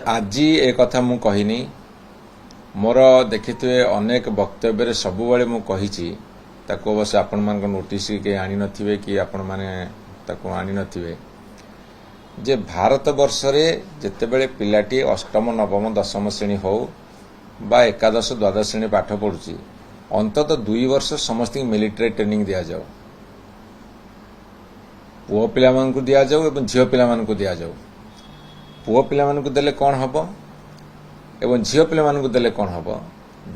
आज ए कथा मु कहिनी मोर देखिथे अनेक वक्तव्य सबुबले मु कहिछि ताको अवश्य आपण मान नोटिस के आनी नथिबे कि आपण माने ताको आनी नथिबे जे भारत वर्ष रे जेतेबेले पिलाटी अष्टम नवम दशम श्रेणी हो बा एकादश द्वादश श्रेणी पाठ पढुछि अंतत 2 वर्ष समस्त मिलिटरी ट्रेनिंग दिया जाओ पुओ पिला मान को दिया जाओ एवं झियो पिला मान को दिया जाओ पुओ पिला मान को देले कोन हबो एवं झियो पिला मान को देले कोन हबो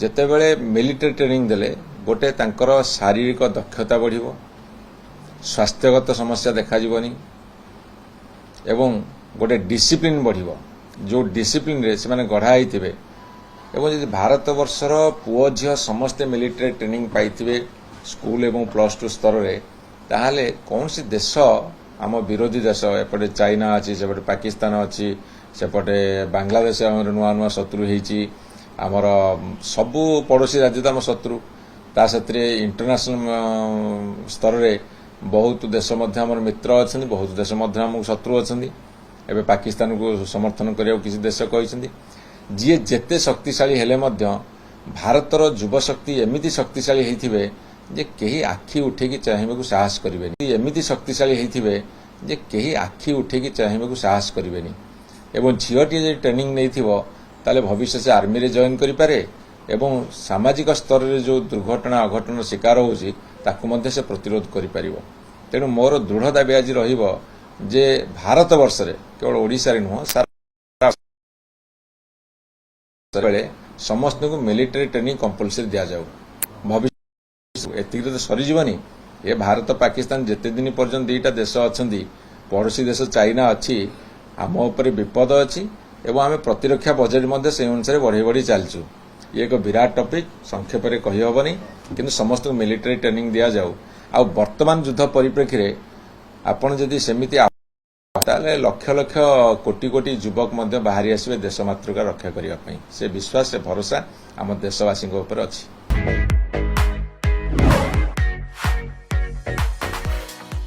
जेतेबेले मिलिटरी ट्रेनिंग देले गोटे तांकर शारीरिक दक्षता बढ़िबो स्वास्थ्यगत समस्या देखा जीवनी एवं गोटे डिसिप्लिन बढ़िबो जो डिसिप्लिन रे से माने गढ़ा आइथिबे एवं यदि भारत वर्षर पुओ झियो समस्त मिलिटरी ट्रेनिंग पाइथिबे स्कूल एवं +2 स्तर रे ताहाले कौन सी देश आम विरोधी देश एपटे चाइना अच्छी सेपटे पाकिस्तान अच्छी सेपटे बांग्लादेश आम नुआ नुआ शत्रु होती आमर सबू पड़ोसी राज्य तो आम शत्रु ता साथी इंटरनेशनल स्तर रे बहुत देश आम मित्र अच्छा बहुत देश आम शत्रु अच्छा एवं पाकिस्तान को समर्थन करने किसी देश कहते जी जेते शक्तिशाली हेले भारतर युवशक्ति एमती शक्तिशाली होते जे कहीं आखि उठेकी चाहिए साहस करेंगे एमती शक्तिशाली होते जे कहीं आखि उठेकी चाहिए साहस करेंगे एवं झीटी जो ट्रेनिंग नहीं भविष्य से आर्मी रे जॉइन करें एवं सामाजिक स्तर में जो दुर्घटना अघटन शिकार होउछि ताकु से प्रतिरोध कर तेणु मोर दृढ़ दाबी आज जे भारत वर्ष रे केवल ओडिशा रे नुह सारा समस्त को मिलिटरी ट्रेनिंग कंपलसरी दिया जाऊ भविष्य एतिक तो सरीजनी ये भारत पाकिस्तान जिते दिन पर्यंत दुईटा देश अच्छा पड़ोसी देश चाइना अच्छी आम उपर विपद अच्छी एवं आम प्रतिरक्षा बजेट से अनुसार बढ़ी बढ़ी चलचु ये एक विराट टपिक संक्षेप में कहीहबनी किंतु समस्त को मिलिटरी ट्रेनिंग दिया जाऊ आ वर्तमान युद्ध परिप्रेक्षी रे आपण जदि सेमिति ताले लक्ष लक्ष कोटी कोटी युवक बाहरी आसवे देश मातृका रक्षा करने से विश्वास से भरोसा आम देशवासी ऊपर अच्छी।